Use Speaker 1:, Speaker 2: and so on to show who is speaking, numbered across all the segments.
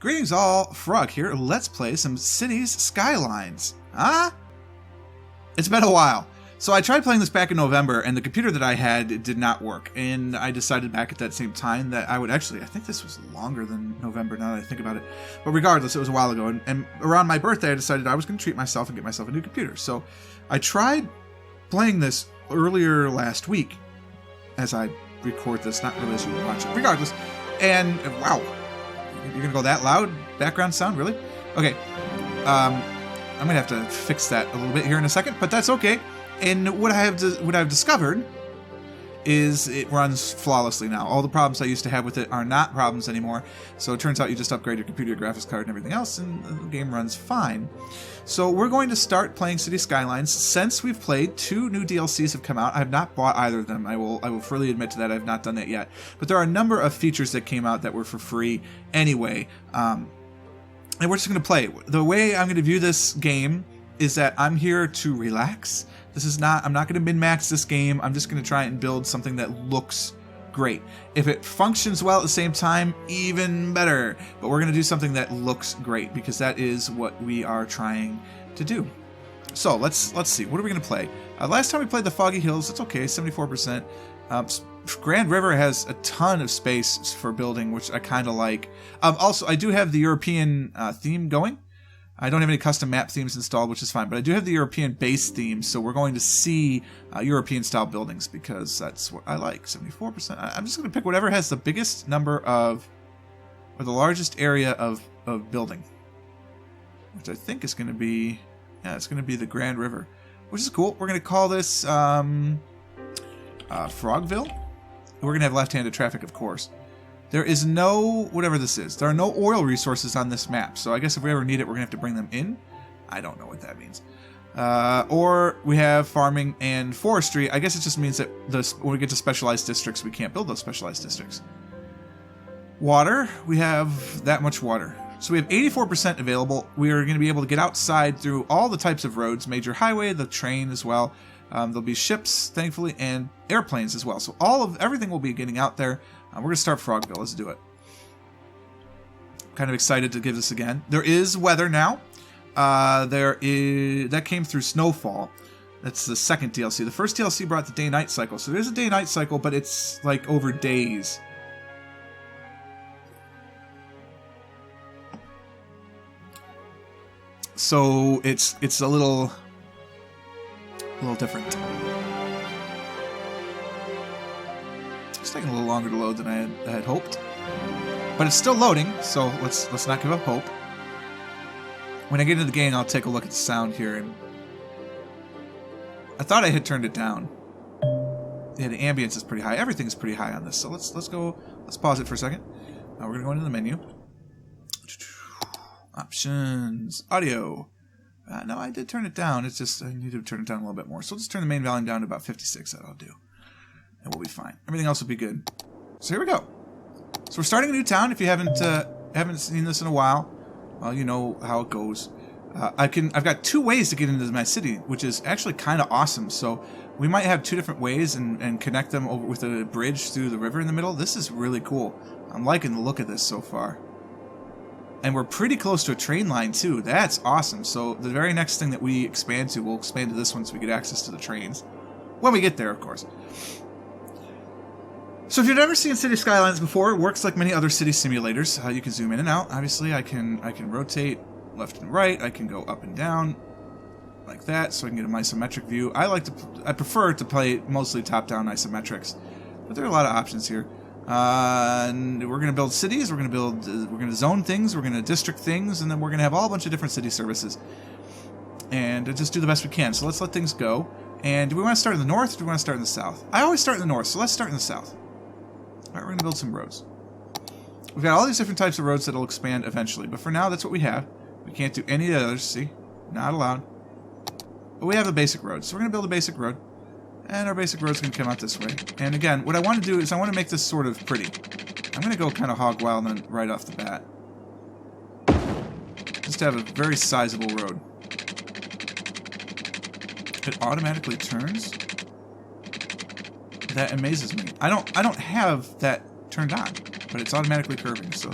Speaker 1: Greetings all, Frog here. Let's play some Cities Skylines. Huh? It's been a while. So I tried playing this back in November, and the computer that I had did not work. And I decided back at that same time that I would actually, I think this was longer than November now that I think about it. But regardless, it was a while ago. And around my birthday, I decided I was going to treat myself and get myself a new computer. So I tried playing this earlier last week as I record this, not really as you watch it. Regardless. And wow. You're going to go that loud? Background sound? Really? Okay. I'm going to have to fix that a little bit here in a second, but that's okay. And what I've discovered is it runs flawlessly now. All the problems I used to have with it are not problems anymore. So it turns out you just upgrade your computer, your graphics card, and everything else, and the game runs fine. So we're going to start playing Cities Skylines. Since we've played, 2 new DLCs have come out. I have not bought either of them. I will freely admit to that. I have not done that yet. But there are a number of features that came out that were for free anyway. And we're just going to play. The way I'm going to view this game is that I'm here to relax. I'm not going to min-max this game. I'm just going to try and build something that looks great. If it functions well at the same time, even better. But we're going to do something that looks great because that is what we are trying to do. So let's see. What are we going to play? Last time we played the Foggy Hills. It's okay, 74%. Grand River has a ton of space for building, which I kind of like. Also, I do have the European theme going. I don't have any custom map themes installed, which is fine, but I do have the European base theme, so we're going to see European-style buildings because that's what I like, 74%. I'm just going to pick whatever has the biggest number of, or the largest area of building, which I think is going to be, yeah, it's going to be the Grand River, which is cool. We're going to call this Frogville. We're going to have left-handed traffic, of course. There is no, whatever this is, there are no oil resources on this map, so I guess if we ever need it, we're going to have to bring them in. I don't know what that means. Or we have farming and forestry. I guess it just means that when we get to specialized districts, we can't build those specialized districts. Water, we have that much water. So we have 84% available. We are going to be able to get outside through all the types of roads, major highway, the train as well. There'll be ships, thankfully, and airplanes as well. So everything will be getting out there. We're going to start Frogville. Let's do it. Kind of excited to give this again. There is weather now. That came through Snowfall. That's the second DLC. The first DLC brought the day-night cycle. So there's a day-night cycle, but it's like over days. So it's a little different. It's taking a little longer to load than I had hoped, but it's still loading. So let's not give up hope. When I get into the game, I'll take a look at the sound here, and I thought I had turned it down. Yeah, the ambience is pretty high. Everything's pretty high on this. So let's pause it for a second. Now we're gonna go into the menu. Options, audio. No, I did turn it down. It's just I need to turn it down a little bit more. So let's turn the main volume down to about 56. That'll do. And we'll be fine. Everything else will be good. So here we go. So we're starting a new town. If you haven't seen this in a while, well, you know how it goes. I've got 2 ways to get into my city, which is actually kind of awesome. So we might have 2 different ways and connect them over with a bridge through the river in the middle. This is really cool. I'm liking the look of this so far. And we're pretty close to a train line too. That's awesome. So the very next thing that we expand to, we'll expand to this one so we get access to the trains. When we get there, of course. So if you've never seen Cities Skylines before, it works like many other city simulators. You can zoom in and out. Obviously, I can rotate left and right. I can go up and down like that, so I can get an isometric view. I prefer to play mostly top-down isometrics, but there are a lot of options here. And we're going to build cities. We're going to zone things. We're going to district things, and then we're going to have all a bunch of different city services, and just do the best we can. So let's let things go. And do we want to start in the north, or do we want to start in the south? I always start in the north, so let's start in the south. All right, we're going to build some roads. We've got all these different types of roads that will expand eventually, but for now, that's what we have. We can't do any of the others, see? Not allowed. But we have the basic road, so we're going to build a basic road. And our basic road's going to come out this way. And again, what I want to do is I want to make this sort of pretty. I'm going to go kind of hog wild on right off the bat. Just to have a very sizable road. It automatically turns? That amazes me. I don't have that turned on, but it's automatically curving, so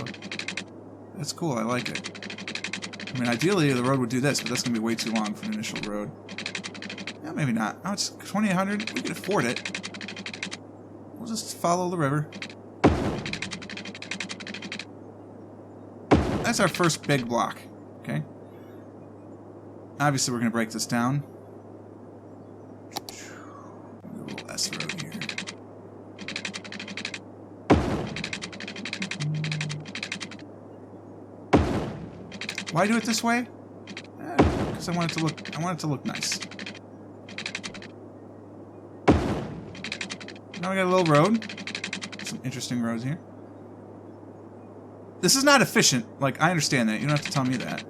Speaker 1: That's cool. I like it. I mean, ideally, the road would do this, but that's going to be way too long for an initial road. Yeah, maybe not. Oh, it's 2,800. We can afford it. We'll just follow the river. That's our first big block. Okay. Obviously, we're going to break this down. A little S road here. Why do it this way? Because I want it to look. I want it to look nice. Now we got a little road. Some interesting roads here. This is not efficient. Like, I understand that. You don't have to tell me that.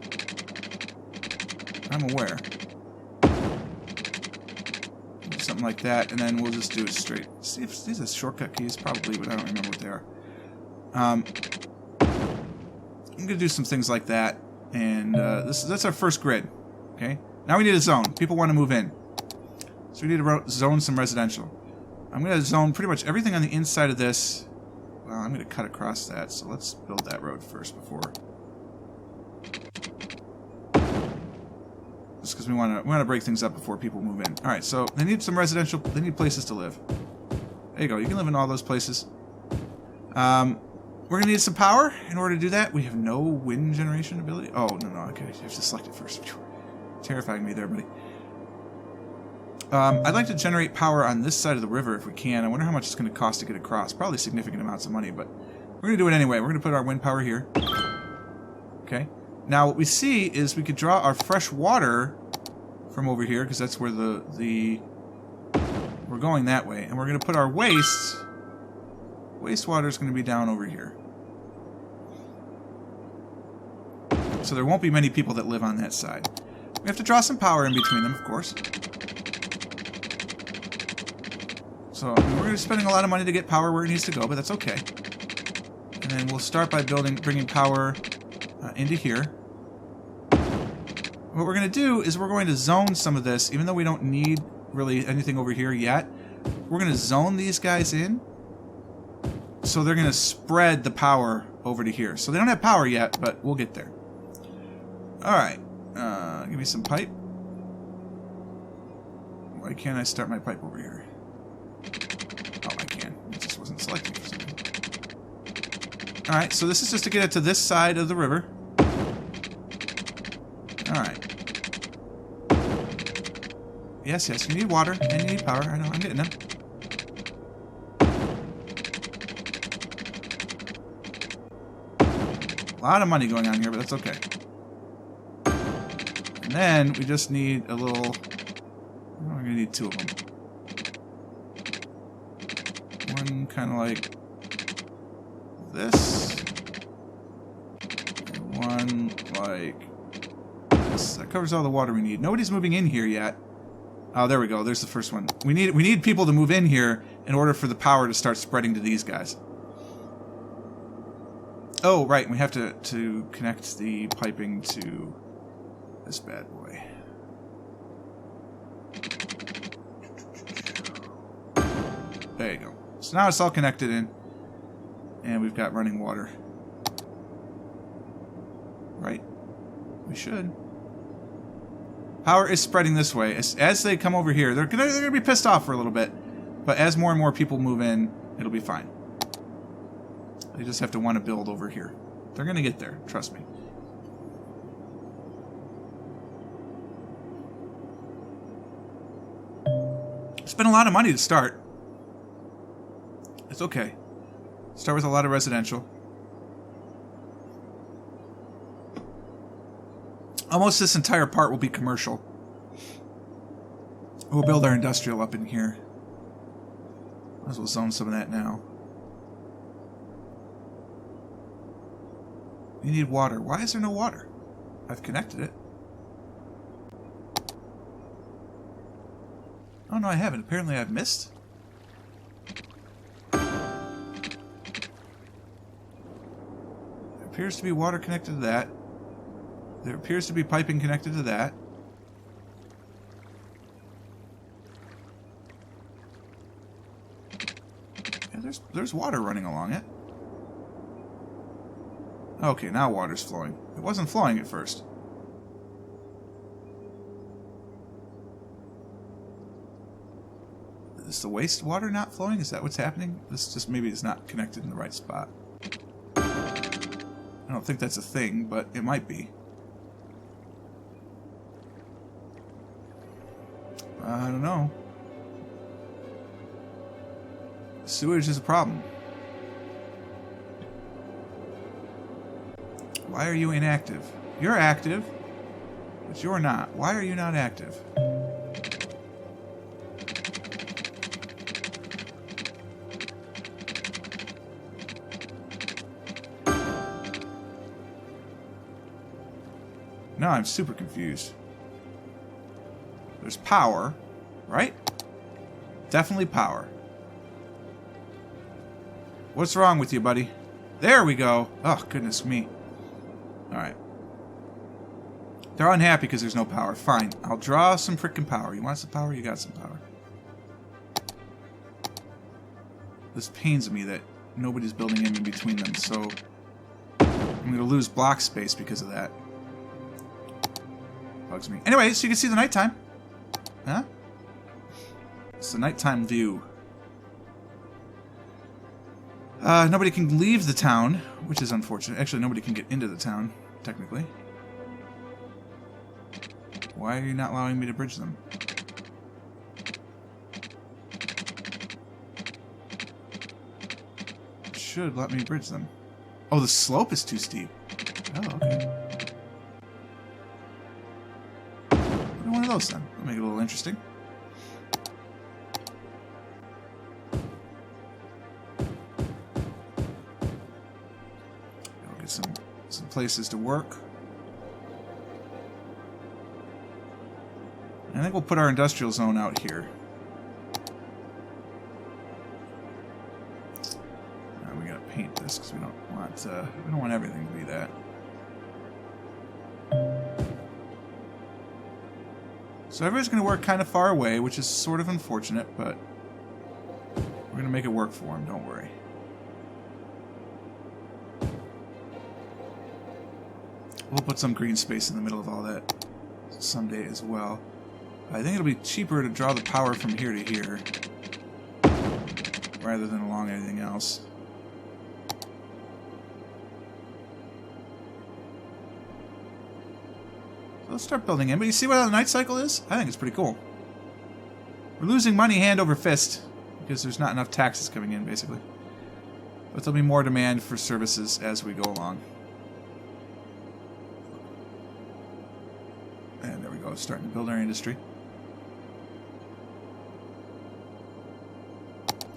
Speaker 1: I'm aware. Something like that, and then we'll just do it straight. See if these are shortcut keys, probably, but I don't remember what they are. I'm gonna do some things like that, and that's our first grid. Okay. Now we need a zone. People want to move in, so we need to zone some residential. I'm gonna zone pretty much everything on the inside of this. Well, I'm gonna cut across that, so let's build that road first before. Just because we want to break things up before people move in. All right, so they need some residential. They need places to live. There you go. You can live in all those places. We're gonna need some power in order to do that. We have no wind generation ability. Oh no. Okay, you have to select it first. Terrifying me there, buddy. I'd like to generate power on this side of the river if we can. I wonder how much it's going to cost to get across. Probably significant amounts of money, but we're going to do it anyway. We're going to put our wind power here. Okay. Now what we see is we could draw our fresh water from over here, because that's where we're going that way, and we're going to put our wastewater is going to be down over here. So there won't be many people that live on that side. We have to draw some power in between them, of course. So we're going to be spending a lot of money to get power where it needs to go, but that's okay. And then we'll start by bringing power into here. What we're going to do is we're going to zone some of this, even though we don't need really anything over here yet. We're going to zone these guys in, so they're going to spread the power over to here. So they don't have power yet, but we'll get there. All right, give me some pipe. Why can't I start my pipe over here? Oh, I can. It just wasn't selected for some reason. All right, so this is just to get it to this side of the river. All right. Yes, you need water and you need power. I know, I'm getting them. A lot of money going on here, but that's okay. And then we just need a little... we're going to need two of them. One kind of like this. And one like this. That covers all the water we need. Nobody's moving in here yet. Oh, there we go. There's the first one. We need people to move in here in order for the power to start spreading to these guys. Oh, right. We have to connect the piping to this bad boy. There you go. So now it's all connected in, and we've got running water. Right? We should. Power is spreading this way. As they come over here, they're gonna be pissed off for a little bit, but as more and more people move in, it'll be fine. They just have to want to build over here. They're gonna get there. Trust me. Spent a lot of money to start. It's okay. Start with a lot of residential. Almost this entire part will be commercial. We'll build our industrial up in here. Might as well zone some of that now. You need water. Why is there no water? I've connected it. Oh no, I haven't. Apparently I've missed. There appears to be water connected to that. There appears to be piping connected to that. Yeah, there's water running along it. Okay, now water's flowing. It wasn't flowing at first. Is the wastewater not flowing? Is that what's happening? This just maybe is not connected in the right spot. I don't think that's a thing, but it might be. I don't know. Sewage is a problem. Why are you inactive? You're active, but you're not. Why are you not active? Now I'm super confused. There's power, right? Definitely power. What's wrong with you, buddy? There we go. Oh, goodness me. Alright. They're unhappy because there's no power. Fine. I'll draw some frickin' power. You want some power? You got some power. This pains me that nobody's building in between them, so I'm going to lose block space because of that. Bugs me. Anyway, so you can see the nighttime. Huh? It's the nighttime view. Nobody can leave the town, which is unfortunate. Actually, nobody can get into the town, technically. Why are you not allowing me to bridge them? It should let me bridge them. Oh, the slope is too steep. Oh, okay. One of those then. That'll make it a little interesting. I'll get some places to work. I think we'll put our industrial zone out here. Now we gotta paint this because we don't want everything to be that. So everybody's going to work kind of far away, which is sort of unfortunate, but we're going to make it work for them, don't worry. We'll put some green space in the middle of all that someday as well. I think it'll be cheaper to draw the power from here to here rather than along anything else. Let's start building in. But you see what the night cycle is? I think it's pretty cool. We're losing money hand over fist because there's not enough taxes coming in, basically. But there'll be more demand for services as we go along. And there we go, starting to build our industry.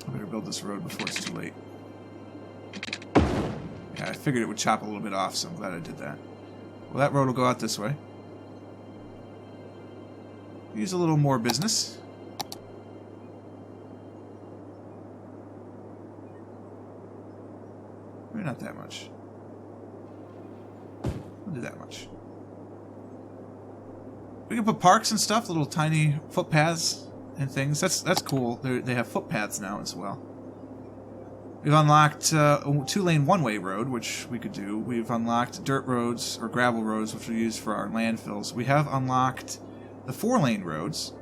Speaker 1: I better build this road before it's too late. Yeah, I figured it would chop a little bit off, so I'm glad I did that. Well, that road will go out this way. Use a little more business. Maybe not that much. We'll do that much. We can put parks and stuff, little tiny footpaths and things. That's cool. They have footpaths now as well. We've unlocked a 2-lane one-way road, which we could do. We've unlocked dirt roads or gravel roads, which we use for our landfills. We have unlocked the 4-lane roads.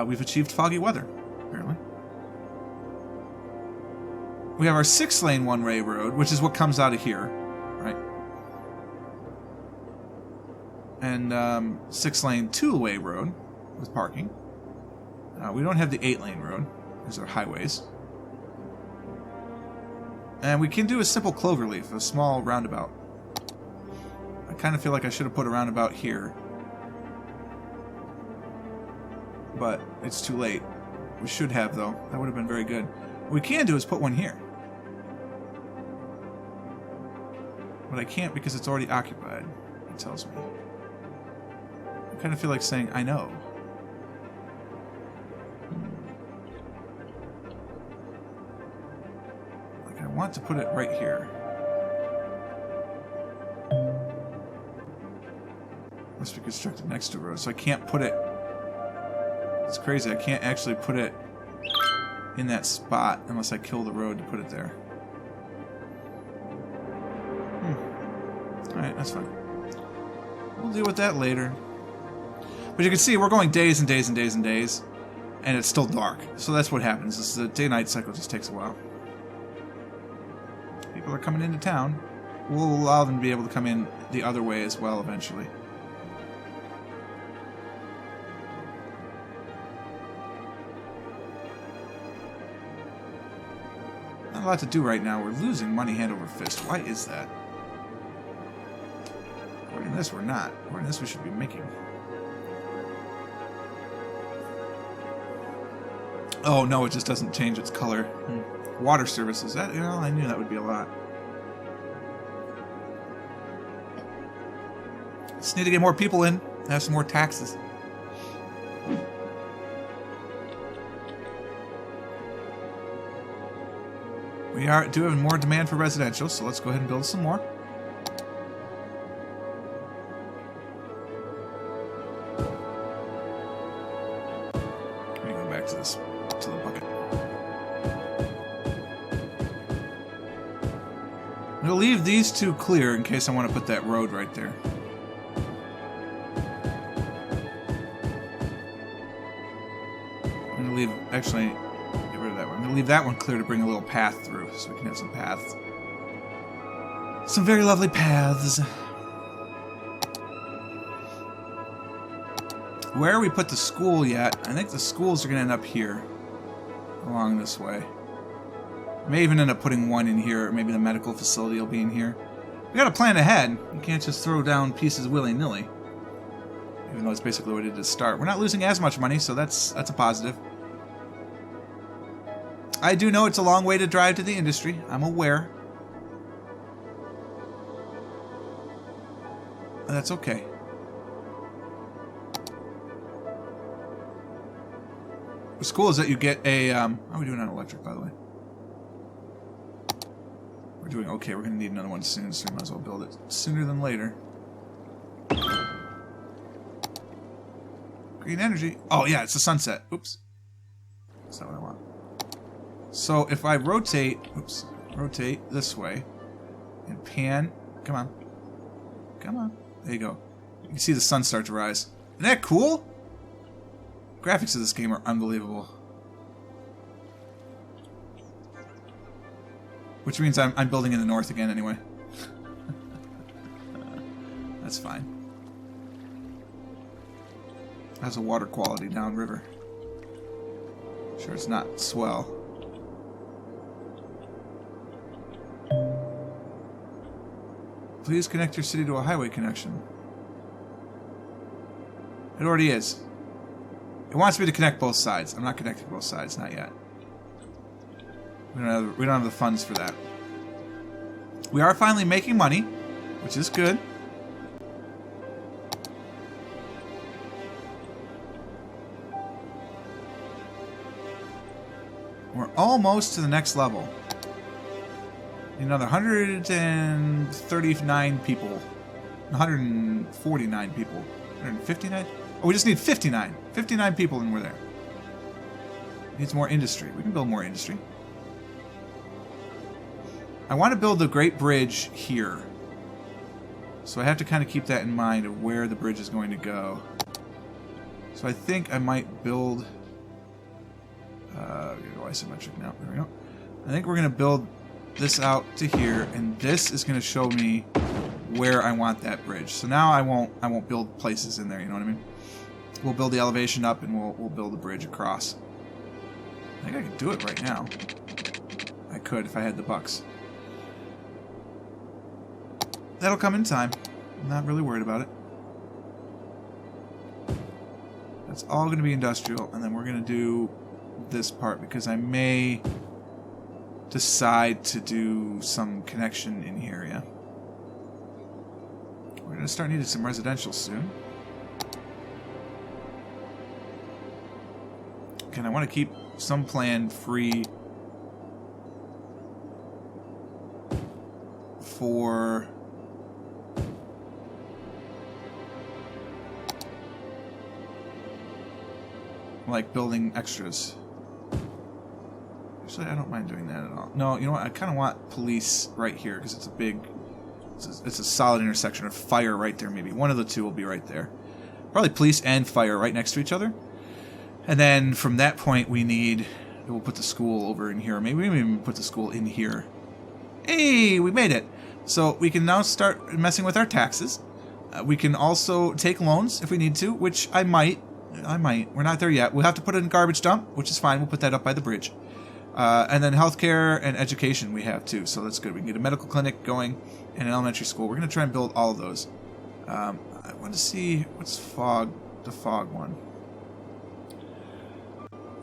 Speaker 1: We've achieved foggy weather, apparently. We have our 6-lane one-way road, which is what comes out of here, right? And 6-lane two-way road with parking. We don't have the 8-lane road. These are highways. And we can do a simple cloverleaf, a small roundabout. I kind of feel like I should have put a roundabout here. But it's too late. We should have, though. That would have been very good. What we can do is put one here. But I can't because it's already occupied, it tells me. I kind of feel like saying, I know. Like, I want to put it right here. Must be constructed next to a road, so I can't put it... It's crazy, I can't actually put it in that spot unless I kill the road to put it there. Alright, that's fine. We'll deal with that later. But you can see we're going days and days and days and days, and it's still dark. So that's what happens. Is the day-night cycle just takes a while. People are coming into town. We'll allow them to be able to come in the other way as well eventually. Not a lot to do right now. We're losing money hand over fist. Why is that? According to this, we're not. According to this, we should be making. Oh no, it just doesn't change its color. Water services. That, you know, I knew that would be a lot. Just need to get more people in. Have some more taxes. We do have more demand for residential, so let's go ahead and build some more. Let me go back to this, to the bucket. I'm going to leave these two clear in case I want to put that road right there. I'm going to leave, actually, get rid of that one. I'm going to leave that one clear to bring a little path through, so we can have some paths. Some very lovely paths. Where we put the school yet, I think the schools are going to end up here. Along this way. I may even end up putting one in here, or maybe the medical facility will be in here. We got to plan ahead. You can't just throw down pieces willy-nilly. Even though it's basically what it did to start. We're not losing as much money, so that's a positive. I do know it's a long way to drive to the industry. I'm aware. But that's okay. What's cool is that you get a... how are we doing on electric, by the way? We're doing okay. We're going to need another one soon, so we might as well build it sooner than later. Green energy. Oh, yeah, it's the sunset. Oops. That's not what I want. So if I rotate... Oops. Rotate this way. And pan... Come on. Come on. There you go. You can see the sun start to rise. Isn't that cool? Graphics of this game are unbelievable. Which means I'm building in the north again anyway. That's fine. How's the water quality downriver? Sure it's not swell. Please connect your city to a highway connection. It already is. It wants me to connect both sides. I'm not connecting both sides, not yet. We don't have the funds for that. We are finally making money, which is good. We're almost to the next level. Another 139 people. 149 people. 159? Oh, we just need 59. 59 people and we're there. Needs more industry. We can build more industry. I want to build the Great Bridge here. So I have to kind of keep that in mind of where the bridge is going to go. So I think I might build... we're going to go isometric now. There we go. I think we're going to build this out to here, and this is going to show me where I want that bridge. So now I won't build places in there, you know what I mean? We'll build the elevation up and we'll build a bridge across. I think I could do it right now. I could if I had the bucks. That'll come in time. I'm not really worried about it. That's all going to be industrial, and then we're going to do this part because I may decide to do some connection in here, yeah. We're going to start needing some residential soon. And I want to keep some plan free for like building extras. Actually, I don't mind doing that at all. No, you know what? I kind of want police right here because it's a big It's a solid intersection of fire right there, maybe. One of the two will be right there. Probably police and fire right next to each other. And then from that point, we'll put the school over in here. Maybe we even put the school in here. Hey, we made it. So we can now start messing with our taxes. We can also take loans if we need to, which I might. We're not there yet. We'll have to put it in garbage dump, which is fine. We'll put that up by the bridge. And then healthcare and education we have too, so that's good. We can get a medical clinic going and an elementary school. We're going to try and build all of those. I want to see what's the fog one.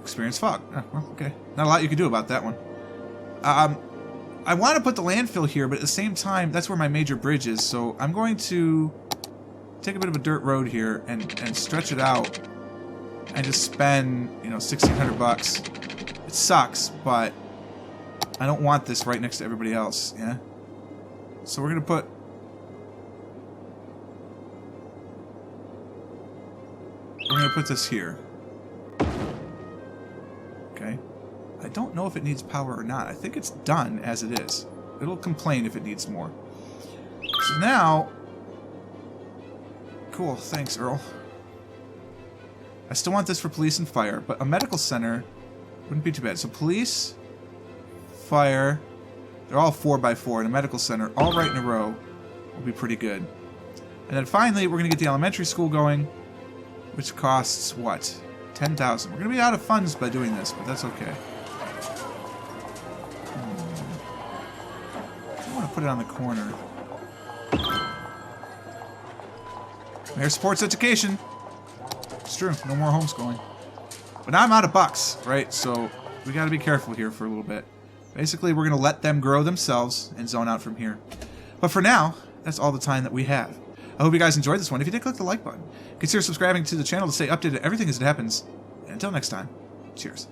Speaker 1: Experience fog. Oh, well, okay. Not a lot you can do about that one. I want to put the landfill here, but at the same time, that's where my major bridge is, so I'm going to take a bit of a dirt road here and stretch it out and just spend, $1,600. It sucks, but I don't want this right next to everybody else, yeah? So we're going to put this here. Okay. I don't know if it needs power or not. I think it's done as it is. It'll complain if it needs more. So now... Cool, thanks, Earl. I still want this for police and fire, but a medical center wouldn't be too bad. So police, fire, they're all 4x4, and a medical center, all right in a row, will be pretty good. And then finally, we're going to get the elementary school going, which costs, what? 10,000. We're going to be out of funds by doing this, but that's okay. I want to put it on the corner. Mayor supports education. It's true. No more homeschooling. But now I'm out of bucks, right? So we got to be careful here for a little bit. Basically, we're going to let them grow themselves and zone out from here. But for now, that's all the time that we have. I hope you guys enjoyed this one. If you did, click the like button. Consider subscribing to the channel to stay updated on everything as it happens. And until next time, cheers.